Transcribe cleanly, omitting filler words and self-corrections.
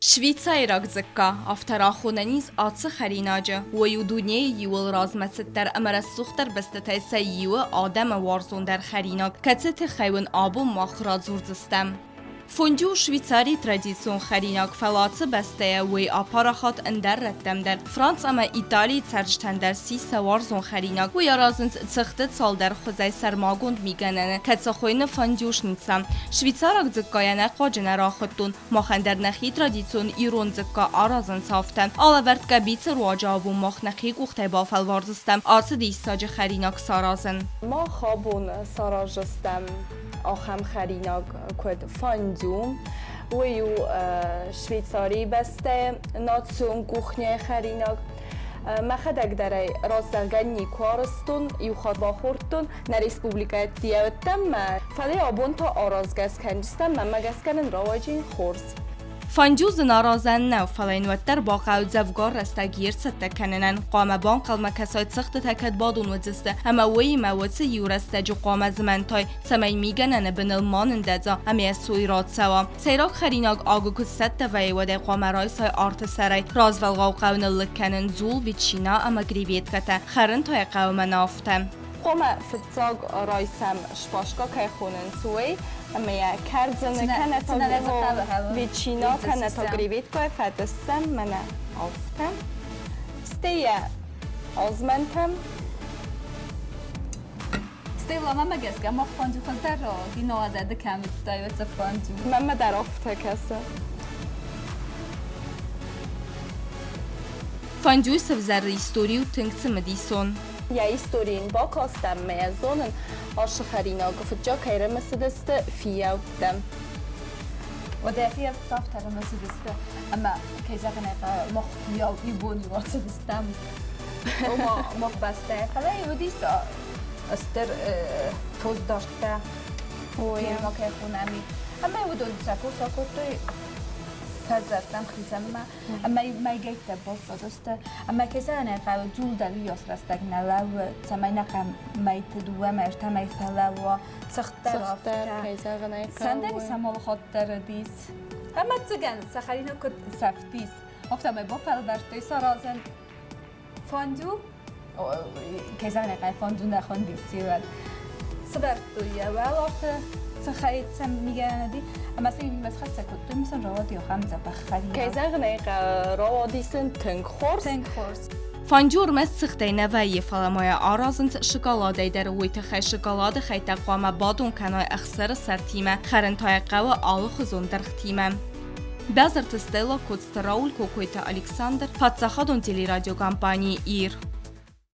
Շվիցարիակ ձկկա ավտարախունենից ացը խարինաջը ուայուդունյե յուլ ռազմացտեր ամարասուխտեր բստեթեսը յուը ադամը վարզունդեր խարինակ կացեթը խայուն աբու մախրաձուրձստեմ Ֆոնդյու Շվիցարի տրադիցիոն խարինակ ֆալացը բստեյը ուի ապարախատ ընդեր ռետտեմդեր Ֆրանց ամը Իտալի ծերջտենդեր սիսը վարզուն խարինակ ու երազնց ծխտը ծալդեր խոզայ սարմագունդ միգանենը կացախոյնը ֆոնդյուշնիցա Շվիցարակ ձկկայանե խոջներ ախտուն մոխանդեր նխի տրադիցիոն իրոն ձկկա արազն ծավտը ալավերտ կաբիցը ռուաջավու մոխնախի կուղտե բաֆալ վարզստեմ ացը դիսաջը խարինակ սարազն Մախաբուն սարաժստեմ آخم خریناگ کد فاندوم و یو شویцاری بسته ناتسون کوخنی خریناگ مخدک داره رازدگانی کارستون یو خود باخورتون نه ریسپوبلیکای دیوتم فلی آبون تا آرازگس کنجستم مگسکنن رواجین خورز فانجوز نارازن نو فلاینوتر با قاود زفگار رستگیر سته کننن قام بان قلم کسایت سخت تکد بادون و جسته اما وی مواد یورسته جو قام زمنتای سمی میگنن بنلمان دزا امی سوی راد سوا سیراک خریناگ آگو کد سته وی وده قام رایسای آرت سرای راز والغاو قاون لکنن زول ویچینا اما گریویت کته خرن تای قوم نافته قام فتاگ رایسم شپاشکا که خونن سوی اما کردن کنه تا ویچینا کنه تا گریویت که فتستم من آفتم ستیه آزمنتم ستیلا ماما گسگه ما فاندو خواست در را دینا عدد کمی دایوت فاندو ماما در آفته کسه فانجوی سفزر ریستوری و تنگت مدیسون یا ایستورین با کاستم میزونن آش خرینا گفت جا کیره مثل دست فیاوتم و ده فیاو تافتر مثل دسته اما که زغنه مخ فیاو ایبونی واسه دستم و مخ بسته خلاهی و دیسا استر فوز داشته فیلما که خونمی اما او دو دیسا فوزا کرده تزدم خیزم اما میگیت باز دسته اما که زنه قبل جول دلی یاس رستگ نلو تمی نقم میت دوه مرتا میفله و سختر سندنی سمال خاطر دیس اما تگن سخرینا کد سفتیس افتم با فل برتوی سرازن فاندو که زنه قبل فاندو نخون دیسی ول سبرتویه ول آخه سخرید سم میگن دی اما سیم بس خد سکوت میسن روادی و خمسه بخری که زغنه روادیسن تنگ خورس فانجور مسخته نوایی فلمای آرازنت شکلاده در ویت خی شکلاده خی تقوام بادون کنای اخسر سرتیمه خرنتای قوا آل خزون در ختیمه بازرت استلا کدست راول کوکویت الکساندر پاتساخادون تیلی رادیو کمپانی ایر